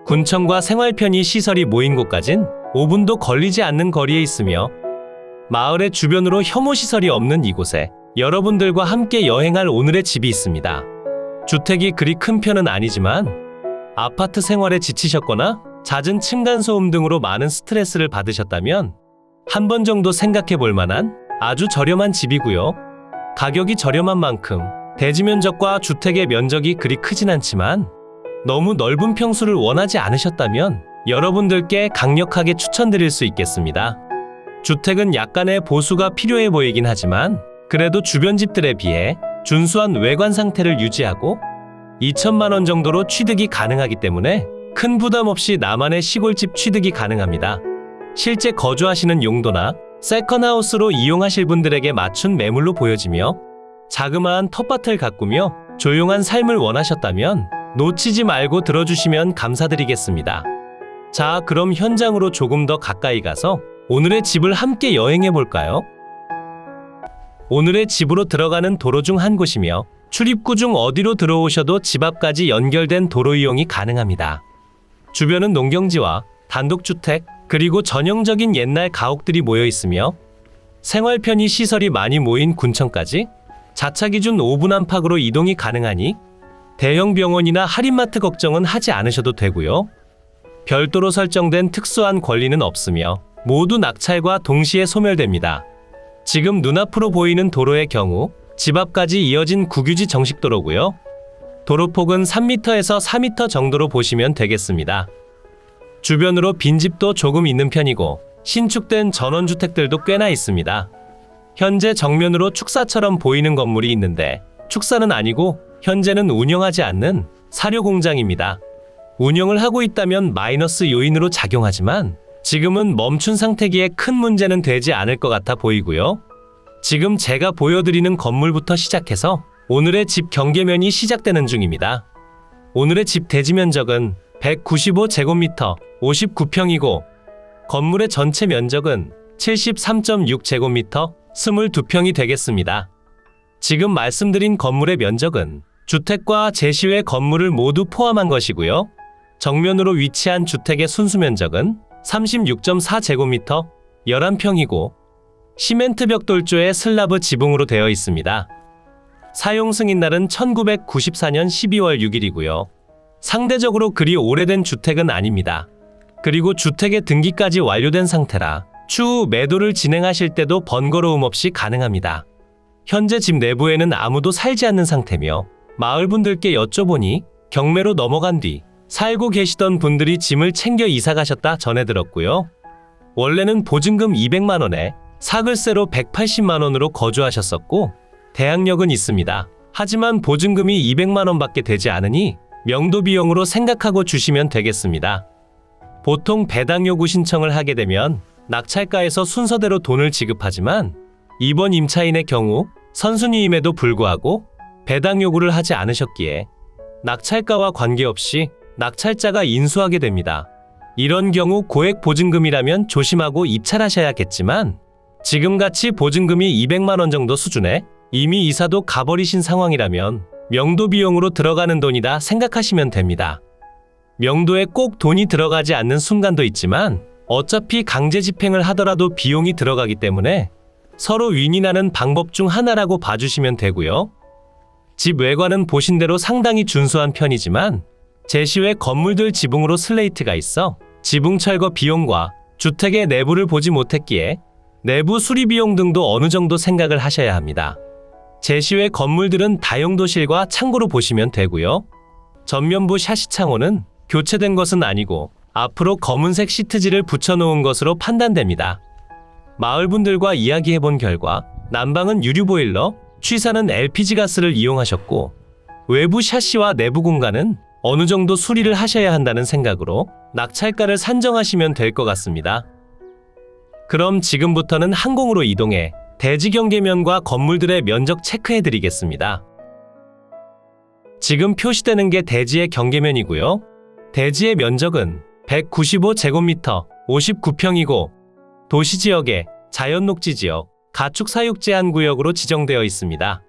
군청과 생활편의 시설이 모인 곳까진 5분도 걸리지 않는 거리에 있으며 마을의 주변으로 혐오시설이 없는 이곳에 여러분들과 함께 여행할 오늘의 집이 있습니다. 주택이 그리 큰 편은 아니지만 아파트 생활에 지치셨거나 잦은 층간소음 등으로 많은 스트레스를 받으셨다면 한 번 정도 생각해 볼 만한 아주 저렴한 집이고요. 가격이 저렴한 만큼 대지 면적과 주택의 면적이 그리 크진 않지만 너무 넓은 평수를 원하지 않으셨다면 여러분들께 강력하게 추천드릴 수 있겠습니다. 주택은 약간의 보수가 필요해 보이긴 하지만 그래도 주변 집들에 비해 준수한 외관 상태를 유지하고 2천만 원 정도로 취득이 가능하기 때문에 큰 부담 없이 나만의 시골집 취득이 가능합니다. 실제 거주하시는 용도나 세컨하우스로 이용하실 분들에게 맞춘 매물로 보여지며 자그마한 텃밭을 가꾸며 조용한 삶을 원하셨다면 놓치지 말고 들어주시면 감사드리겠습니다. 자, 그럼 현장으로 조금 더 가까이 가서 오늘의 집을 함께 여행해 볼까요? 오늘의 집으로 들어가는 도로 중 한 곳이며 출입구 중 어디로 들어오셔도 집 앞까지 연결된 도로 이용이 가능합니다. 주변은 농경지와 단독주택 그리고 전형적인 옛날 가옥들이 모여 있으며 생활 편의 시설이 많이 모인 군청까지 자차 기준 5분 안팎으로 이동이 가능하니 대형 병원이나 할인마트 걱정은 하지 않으셔도 되고요. 별도로 설정된 특수한 권리는 없으며 모두 낙찰과 동시에 소멸됩니다. 지금 눈앞으로 보이는 도로의 경우 집 앞까지 이어진 국유지 정식도로고요. 도로폭은 3m에서 4m 정도로 보시면 되겠습니다. 주변으로 빈집도 조금 있는 편이고 신축된 전원주택들도 꽤나 있습니다. 현재 정면으로 축사처럼 보이는 건물이 있는데 축사는 아니고 현재는 운영하지 않는 사료공장입니다. 운영을 하고 있다면 마이너스 요인으로 작용하지만 지금은 멈춘 상태기에 큰 문제는 되지 않을 것 같아 보이고요. 지금 제가 보여드리는 건물부터 시작해서 오늘의 집 경계면이 시작되는 중입니다. 오늘의 집 대지 면적은 195제곱미터 59평이고 건물의 전체 면적은 73.6제곱미터 22평이 되겠습니다. 지금 말씀드린 건물의 면적은 주택과 제시외 건물을 모두 포함한 것이고요. 정면으로 위치한 주택의 순수 면적은 36.4제곱미터 11평이고 시멘트 벽돌조의 슬라브 지붕으로 되어 있습니다. 사용 승인날은 1994년 12월 6일이고요. 상대적으로 그리 오래된 주택은 아닙니다. 그리고 주택의 등기까지 완료된 상태라 추후 매도를 진행하실 때도 번거로움 없이 가능합니다. 현재 집 내부에는 아무도 살지 않는 상태며 마을 분들께 여쭤보니 경매로 넘어간 뒤 살고 계시던 분들이 짐을 챙겨 이사 가셨다 전해 들었고요. 원래는 보증금 200만 원에 사글세로 180만 원으로 거주하셨었고 대항력은 있습니다. 하지만 보증금이 200만 원밖에 되지 않으니 명도 비용으로 생각하고 주시면 되겠습니다. 보통 배당 요구 신청을 하게 되면 낙찰가에서 순서대로 돈을 지급하지만 이번 임차인의 경우 선순위임에도 불구하고 배당 요구를 하지 않으셨기에 낙찰가와 관계없이 낙찰자가 인수하게 됩니다. 이런 경우 고액 보증금이라면 조심하고 입찰하셔야겠지만 지금같이 보증금이 200만 원 정도 수준에 이미 이사도 가버리신 상황이라면 명도 비용으로 들어가는 돈이다 생각하시면 됩니다. 명도에 꼭 돈이 들어가지 않는 순간도 있지만 어차피 강제 집행을 하더라도 비용이 들어가기 때문에 서로 윈윈하는 방법 중 하나라고 봐주시면 되고요. 집 외관은 보신 대로 상당히 준수한 편이지만 제시외 건물들 지붕으로 슬레이트가 있어 지붕 철거 비용과 주택의 내부를 보지 못했기에 내부 수리 비용 등도 어느 정도 생각을 하셔야 합니다. 제시외 건물들은 다용도실과 창고로 보시면 되고요. 전면부 샤시 창호는 교체된 것은 아니고 앞으로 검은색 시트지를 붙여놓은 것으로 판단됩니다. 마을분들과 이야기해본 결과 난방은 유류 보일러, 취사는 LPG 가스를 이용하셨고 외부 샤시와 내부 공간은 어느 정도 수리를 하셔야 한다는 생각으로 낙찰가를 산정하시면 될 것 같습니다. 그럼 지금부터는 항공으로 이동해 대지 경계면과 건물들의 면적 체크해 드리겠습니다. 지금 표시되는 게 대지의 경계면이고요. 대지의 면적은 195제곱미터 59평이고 도시지역에 자연녹지지역, 가축사육 제한 구역으로 지정되어 있습니다.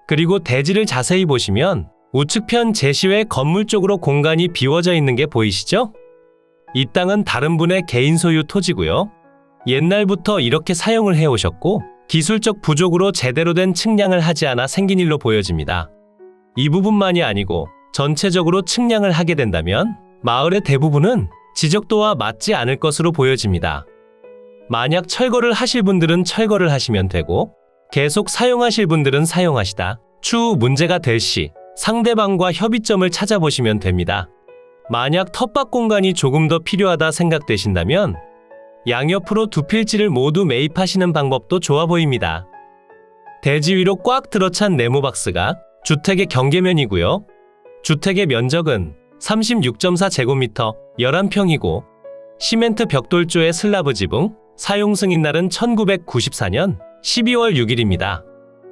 그리고 대지를 자세히 보시면 우측편 제시외 건물 쪽으로 공간이 비워져 있는 게 보이시죠? 이 땅은 다른 분의 개인 소유 토지고요. 옛날부터 이렇게 사용을 해오셨고 기술적 부족으로 제대로 된 측량을 하지 않아 생긴 일로 보여집니다. 이 부분만이 아니고 전체적으로 측량을 하게 된다면 마을의 대부분은 지적도와 맞지 않을 것으로 보여집니다. 만약 철거를 하실 분들은 철거를 하시면 되고 계속 사용하실 분들은 사용하시다 추후 문제가 될 시 상대방과 협의점을 찾아보시면 됩니다. 만약 텃밭 공간이 조금 더 필요하다 생각되신다면 양옆으로 두 필지를 모두 매입하시는 방법도 좋아 보입니다. 대지 위로 꽉 들어찬 네모박스가 주택의 경계면이고요. 주택의 면적은 36.4제곱미터 11평이고 시멘트 벽돌조의 슬라브 지붕, 사용 승인날은 1994년 12월 6일입니다.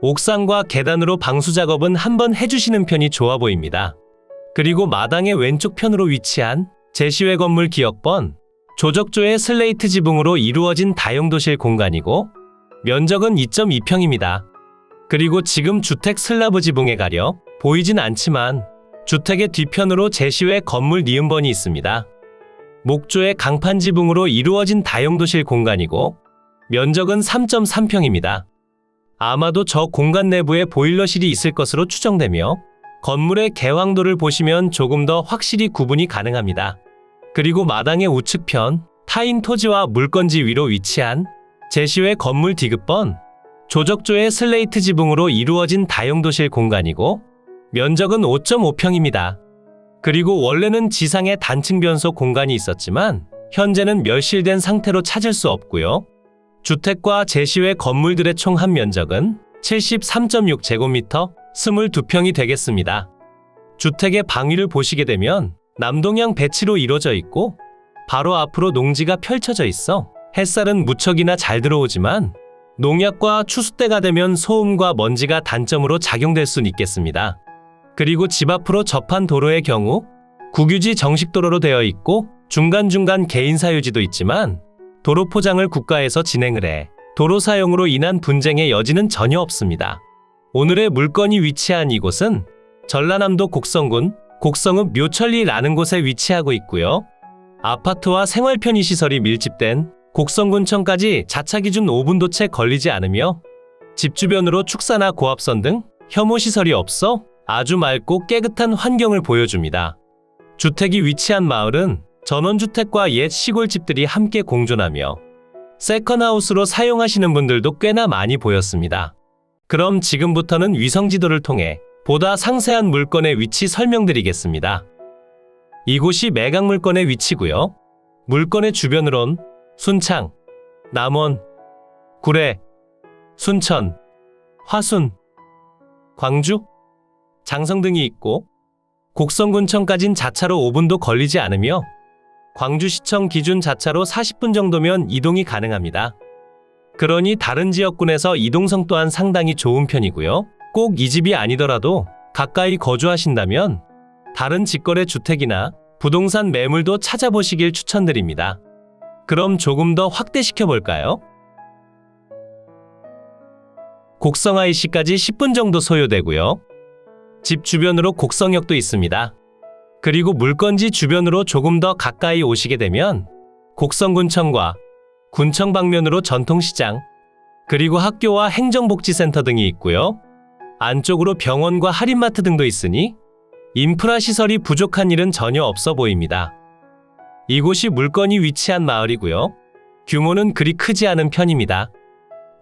옥상과 계단으로 방수 작업은 한번 해주시는 편이 좋아 보입니다. 그리고 마당의 왼쪽 편으로 위치한 제시외 건물 기역번, 조적조의 슬레이트 지붕으로 이루어진 다용도실 공간이고 면적은 2.2평입니다. 그리고 지금 주택 슬라브 지붕에 가려 보이진 않지만 주택의 뒤편으로 제시외 건물 니은번이 있습니다. 목조의 강판 지붕으로 이루어진 다용도실 공간이고 면적은 3.3평입니다. 아마도 저 공간 내부에 보일러실이 있을 것으로 추정되며 건물의 개황도를 보시면 조금 더 확실히 구분이 가능합니다. 그리고 마당의 우측편 타인 토지와 물건지 위로 위치한 제시외 건물 디귿번, 조적조의 슬레이트 지붕으로 이루어진 다용도실 공간이고 면적은 5.5평입니다. 그리고 원래는 지상에 단층 변소 공간이 있었지만 현재는 멸실된 상태로 찾을 수 없고요. 주택과 제시외 건물들의 총 한 면적은 73.6제곱미터 22평이 되겠습니다. 주택의 방위를 보시게 되면 남동향 배치로 이루어져 있고 바로 앞으로 농지가 펼쳐져 있어 햇살은 무척이나 잘 들어오지만 농약과 추수 때가 되면 소음과 먼지가 단점으로 작용될 수는 있겠습니다. 그리고 집 앞으로 접한 도로의 경우 국유지 정식도로로 되어 있고 중간중간 개인사유지도 있지만 도로 포장을 국가에서 진행을 해 도로 사용으로 인한 분쟁의 여지는 전혀 없습니다. 오늘의 물건이 위치한 이곳은 전라남도 곡성군 곡성읍 묘천리라는 곳에 위치하고 있고요. 아파트와 생활 편의시설이 밀집된 곡성군청까지 자차 기준 5분도 채 걸리지 않으며 집 주변으로 축사나 고압선 등 혐오시설이 없어 아주 맑고 깨끗한 환경을 보여줍니다. 주택이 위치한 마을은 전원주택과 옛 시골집들이 함께 공존하며 세컨하우스로 사용하시는 분들도 꽤나 많이 보였습니다. 그럼 지금부터는 위성지도를 통해 보다 상세한 물건의 위치 설명드리겠습니다. 이곳이 매각 물건의 위치고요. 물건의 주변으론 순창, 남원, 구례, 순천, 화순, 광주, 장성 등이 있고 곡성군청까진 자차로 5분도 걸리지 않으며 광주시청 기준 자차로 40분 정도면 이동이 가능합니다. 그러니 다른 지역군에서 이동성 또한 상당히 좋은 편이고요. 꼭 이 집이 아니더라도 가까이 거주하신다면 다른 직거래 주택이나 부동산 매물도 찾아보시길 추천드립니다. 그럼 조금 더 확대시켜 볼까요? 곡성 IC까지 10분 정도 소요되고요. 집 주변으로 곡성역도 있습니다. 그리고 물건지 주변으로 조금 더 가까이 오시게 되면 곡성군청과 군청 방면으로 전통시장, 그리고 학교와 행정복지센터 등이 있고요. 안쪽으로 병원과 할인마트 등도 있으니 인프라 시설이 부족한 일은 전혀 없어 보입니다. 이곳이 물건이 위치한 마을이고요. 규모는 그리 크지 않은 편입니다.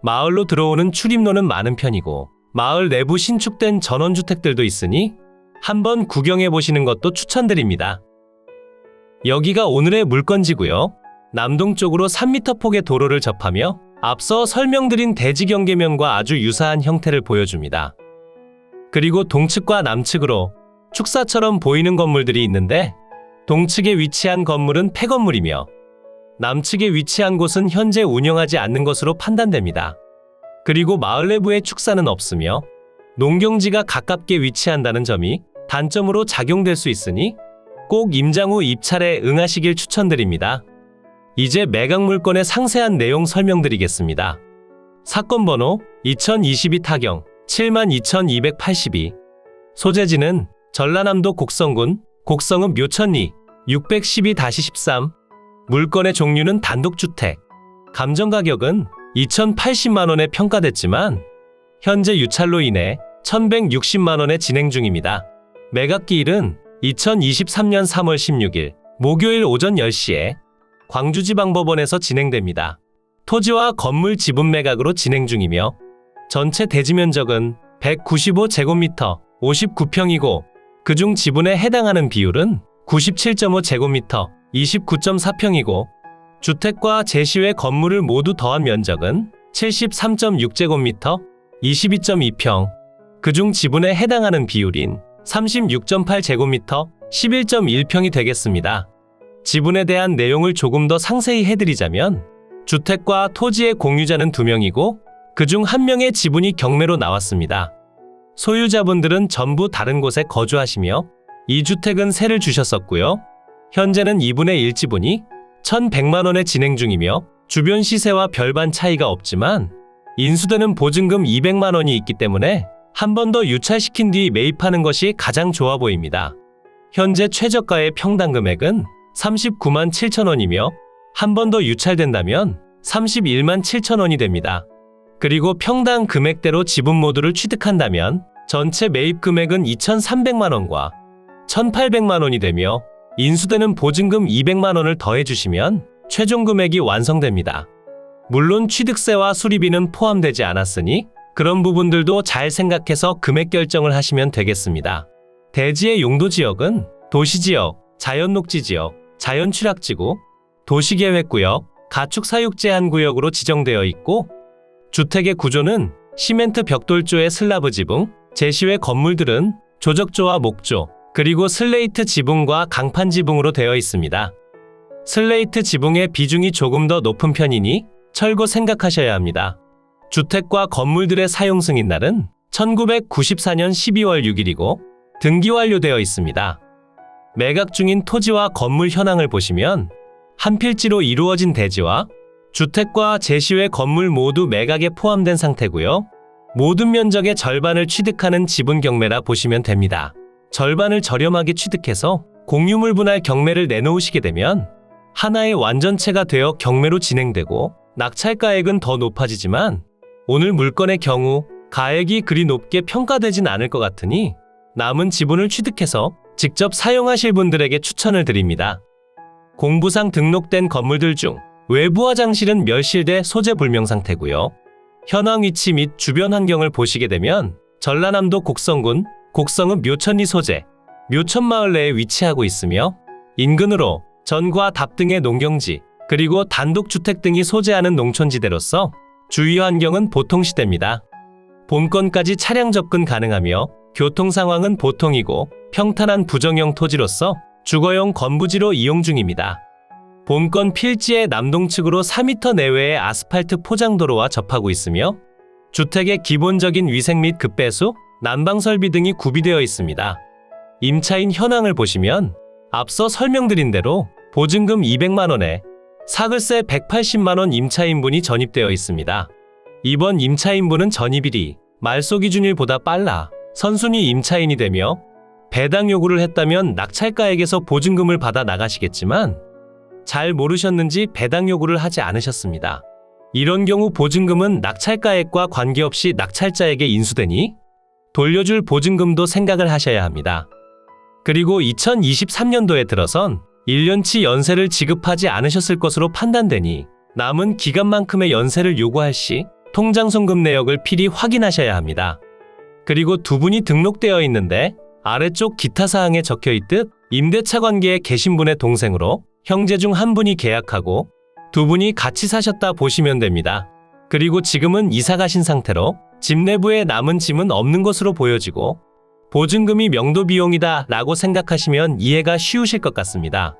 마을로 들어오는 출입로는 많은 편이고 마을 내부 신축된 전원주택들도 있으니 한번 구경해 보시는 것도 추천드립니다. 여기가 오늘의 물건지고요. 남동쪽으로 3m 폭의 도로를 접하며 앞서 설명드린 대지 경계면과 아주 유사한 형태를 보여줍니다. 그리고 동측과 남측으로 축사처럼 보이는 건물들이 있는데 동측에 위치한 건물은 폐건물이며 남측에 위치한 곳은 현재 운영하지 않는 것으로 판단됩니다. 그리고 마을 내부에 축사는 없으며 농경지가 가깝게 위치한다는 점이 단점으로 작용될 수 있으니 꼭 임장 후 입찰에 응하시길 추천드립니다. 이제 매각 물건의 상세한 내용 설명드리겠습니다. 사건 번호 2022 타경 72,282, 소재지는 전라남도 곡성군, 곡성읍 묘천리 612-13. 물건의 종류는 단독주택. 감정가격은 2,080만원에 평가됐지만 현재 유찰로 인해 1,160만원에 진행 중입니다. 매각기일은 2023년 3월 16일 목요일 오전 10시에 광주지방법원에서 진행됩니다. 토지와 건물 지분 매각으로 진행 중이며 전체 대지 면적은 195제곱미터 59평이고 그중 지분에 해당하는 비율은 97.5제곱미터 29.4평이고 주택과 제시외 건물을 모두 더한 면적은 73.6제곱미터 22.2평, 그중 지분에 해당하는 비율인 36.8제곱미터 11.1평이 되겠습니다. 지분에 대한 내용을 조금 더 상세히 해드리자면 주택과 토지의 공유자는 2명이고 그중 1명의 지분이 경매로 나왔습니다. 소유자분들은 전부 다른 곳에 거주하시며 이 주택은 세를 주셨었고요. 현재는 2분의 1 지분이 1,100만원에 진행 중이며 주변 시세와 별반 차이가 없지만 인수되는 보증금 200만원이 있기 때문에 한 번 더 유찰시킨 뒤 매입하는 것이 가장 좋아 보입니다. 현재 최저가의 평당 금액은 39만 7천원이며 한 번 더 유찰된다면 31만 7천원이 됩니다. 그리고 평당 금액대로 지분 모두를 취득한다면 전체 매입 금액은 2,300만원과 1,800만원이 되며 인수되는 보증금 200만원을 더해주시면 최종 금액이 완성됩니다. 물론 취득세와 수리비는 포함되지 않았으니 그런 부분들도 잘 생각해서 금액 결정을 하시면 되겠습니다. 대지의 용도지역은 도시지역, 자연녹지지역, 자연취락지구, 도시계획구역, 가축사육제한구역으로 지정되어 있고 주택의 구조는 시멘트 벽돌조의 슬라브 지붕, 제시외 건물들은 조적조와 목조, 그리고 슬레이트 지붕과 강판 지붕으로 되어 있습니다. 슬레이트 지붕의 비중이 조금 더 높은 편이니 철거 생각하셔야 합니다. 주택과 건물들의 사용 승인날은 1994년 12월 6일이고 등기 완료되어 있습니다. 매각 중인 토지와 건물 현황을 보시면 한 필지로 이루어진 대지와 주택과 제시외 건물 모두 매각에 포함된 상태고요. 모든 면적의 절반을 취득하는 지분 경매라 보시면 됩니다. 절반을 저렴하게 취득해서 공유물 분할 경매를 내놓으시게 되면 하나의 완전체가 되어 경매로 진행되고 낙찰가액은 더 높아지지만 오늘 물건의 경우 가액이 그리 높게 평가되진 않을 것 같으니 남은 지분을 취득해서 직접 사용하실 분들에게 추천을 드립니다. 공부상 등록된 건물들 중 외부 화장실은 멸실돼 소재 불명 상태고요. 현황 위치 및 주변 환경을 보시게 되면 전라남도 곡성군 곡성읍 묘천리 소재, 묘천마을 내에 위치하고 있으며 인근으로 전과 답 등의 농경지, 그리고 단독주택 등이 소재하는 농촌지대로서 주위 환경은 보통시대입니다. 본건까지 차량 접근 가능하며 교통 상황은 보통이고 평탄한 부정형 토지로서 주거용 건부지로 이용 중입니다. 본건 필지의 남동측으로 4m 내외의 아스팔트 포장도로와 접하고 있으며 주택의 기본적인 위생 및 급배수, 난방 설비 등이 구비되어 있습니다. 임차인 현황을 보시면 앞서 설명드린 대로 보증금 200만원에 사글세 180만원 임차인분이 전입되어 있습니다. 이번 임차인분은 전입일이 말소 기준일보다 빨라 선순위 임차인이 되며 배당 요구를 했다면 낙찰가액에서 보증금을 받아 나가시겠지만 잘 모르셨는지 배당 요구를 하지 않으셨습니다. 이런 경우 보증금은 낙찰가액과 관계없이 낙찰자에게 인수되니 돌려줄 보증금도 생각을 하셔야 합니다. 그리고 2023년도에 들어선 1년치 연세를 지급하지 않으셨을 것으로 판단되니 남은 기간만큼의 연세를 요구할 시 통장 송금 내역을 필히 확인하셔야 합니다. 그리고 두 분이 등록되어 있는데 아래쪽 기타 사항에 적혀 있듯 임대차 관계에 계신 분의 동생으로 형제 중 한 분이 계약하고 두 분이 같이 사셨다 보시면 됩니다. 그리고 지금은 이사 가신 상태로 집 내부에 남은 짐은 없는 것으로 보여지고 보증금이 명도 비용이다 라고 생각하시면 이해가 쉬우실 것 같습니다.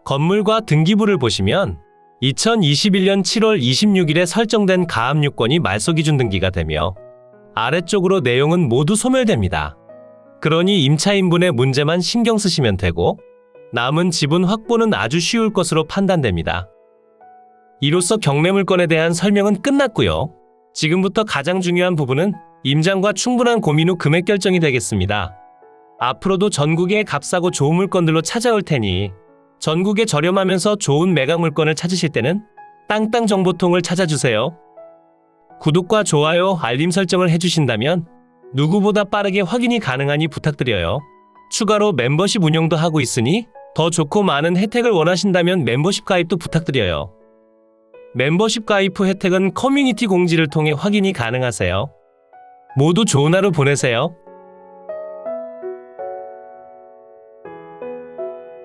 건물과 등기부를 보시면 2021년 7월 26일에 설정된 가압류권이 말소기준 등기가 되며 아래쪽으로 내용은 모두 소멸됩니다. 그러니 임차인분의 문제만 신경 쓰시면 되고 남은 지분 확보는 아주 쉬울 것으로 판단됩니다. 이로써 경매물건에 대한 설명은 끝났고요. 지금부터 가장 중요한 부분은 임장과 충분한 고민 후 금액 결정이 되겠습니다. 앞으로도 전국에 값싸고 좋은 물건들로 찾아올 테니 전국에 저렴하면서 좋은 매각 물건을 찾으실 때는 땅땅 정보통을 찾아주세요. 구독과 좋아요, 알림 설정을 해주신다면 누구보다 빠르게 확인이 가능하니 부탁드려요. 추가로 멤버십 운영도 하고 있으니 더 좋고 많은 혜택을 원하신다면 멤버십 가입도 부탁드려요. 멤버십 가입 후 혜택은 커뮤니티 공지를 통해 확인이 가능하세요. 모두 좋은 하루 보내세요.